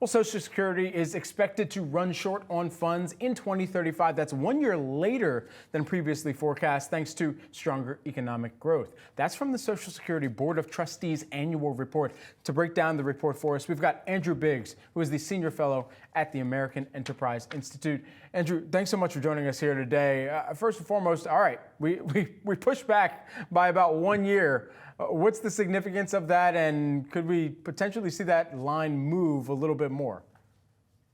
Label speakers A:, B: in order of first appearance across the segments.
A: Well, Social Security is expected to run short on funds in 2035. That's 1 year later than previously forecast, thanks to stronger economic growth. That's from the Social Security Board of Trustees annual report. To break down the report for us, we've got Andrew Biggs, who is the senior fellow at the American Enterprise Institute. Andrew, thanks so much for joining us here today. First and foremost, all right, we pushed back by about 1 year. What's the significance of that, and could we potentially see that line move a little bit more?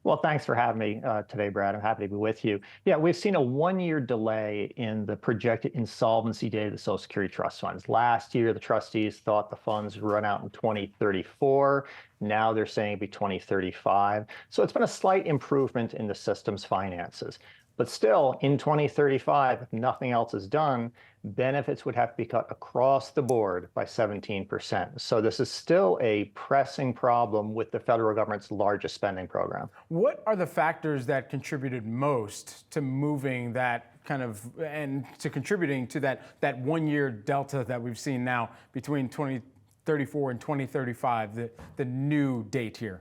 B: Well, thanks for having me today, Brad. I'm happy to be with you. Yeah, we've seen a 1 year delay in the projected insolvency date of the Social Security trust funds. Last year, the trustees thought the funds would run out in 2034. Now they're saying it'd be 2035. So it's been a slight improvement in the system's finances. But still, in 2035, if nothing else is done, benefits would have to be cut across the board by 17%. So this is still a pressing problem with the federal government's largest spending program.
A: What are the factors that contributed most to moving that and to contributing to that 1 year delta that we've seen now between 2034 and 2035, the new date here?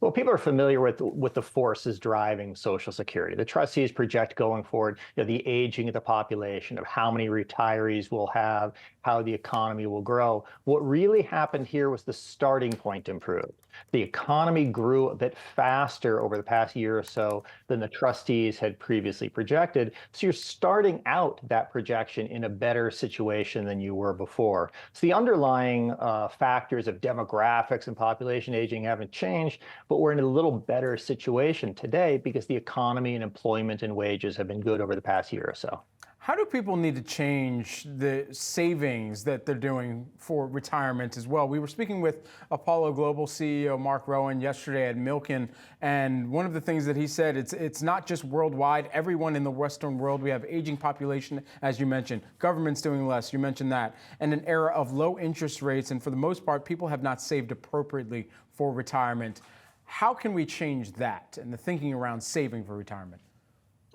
B: Well, people are familiar with the forces driving Social Security. The trustees project going forward, the aging of the population, of how many retirees we'll have, how the economy will grow. What really happened here was the starting point improved. The economy grew a bit faster over the past year or so than the trustees had previously projected. So you're starting out that projection in a better situation than you were before. So the underlying factors of demographics and population aging haven't changed, but we're in a little better situation today because the economy and employment and wages have been good over the past year or so.
A: How do people need to change the savings that they're doing for retirement as well? We were speaking with Apollo Global CEO Mark Rowan yesterday at Milken, and one of the things that he said, it's not just worldwide. Everyone in the Western world, we have aging population, as you mentioned, government's doing less, you mentioned that, and an era of low interest rates, and for the most part, people have not saved appropriately for retirement. How can we change that and the thinking around saving for retirement?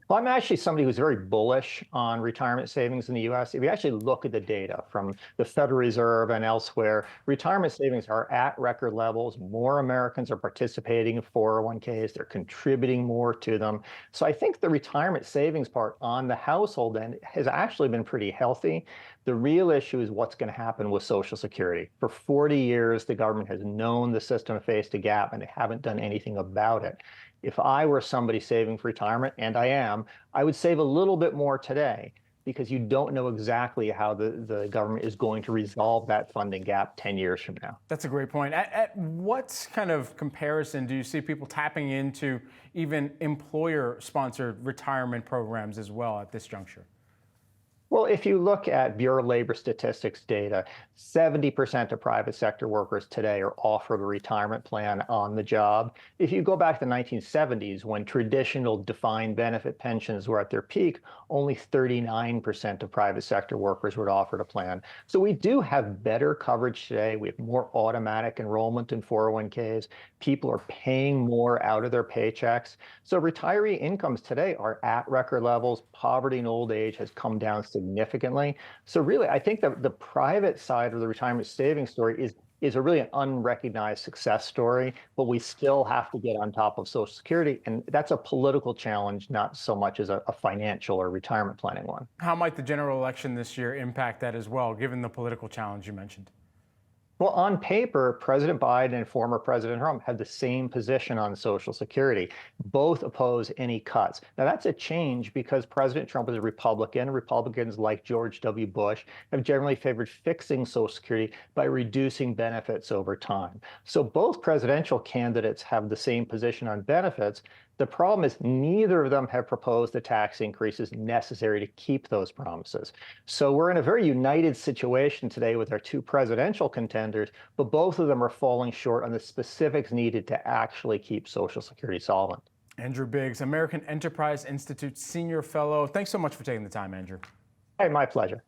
B: Well, I'm actually somebody who's very bullish on retirement savings in the U.S. If you actually look at the data from the Federal Reserve and elsewhere, retirement savings are at record levels. More Americans are participating in 401ks. They're contributing more to them. So I think the retirement savings part on the household end has actually been pretty healthy. The real issue is what's going to happen with Social Security. For 40 years, the government has known the system faced a gap, and they haven't done anything about it. If I were somebody saving for retirement, and I am, I would save a little bit more today because you don't know exactly how the government is going to resolve that funding gap 10 years from now.
A: That's a great point. At what kind of comparison do you see people tapping into even employer-sponsored retirement programs as well at this juncture?
B: Well, if you look at Bureau of Labor Statistics data, 70% of private sector workers today are offered a retirement plan on the job. If you go back to the 1970s, when traditional defined benefit pensions were at their peak, only 39% of private sector workers were offered a plan. So we do have better coverage today. We have more automatic enrollment in 401ks. People are paying more out of their paychecks. So retiree incomes today are at record levels. Poverty and old age has come down significantly. So really, I think that the private side of the retirement savings story is a really an unrecognized success story, but we still have to get on top of Social Security. And that's a political challenge, not so much as a financial or retirement planning one.
A: How might the general election this year impact that as well, given the political challenge you mentioned?
B: Well, on paper, President Biden and former President Trump have the same position on Social Security. Both oppose any cuts. Now, that's a change because President Trump is a Republican. Republicans, like George W. Bush, have generally favored fixing Social Security by reducing benefits over time. So both presidential candidates have the same position on benefits. The problem is neither of them have proposed the tax increases necessary to keep those promises. So we're in a very united situation today with our two presidential contenders, but both of them are falling short on the specifics needed to actually keep Social Security solvent.
A: Andrew Biggs, American Enterprise Institute Senior Fellow. Thanks so much for taking the time, Andrew.
B: Hey, my pleasure.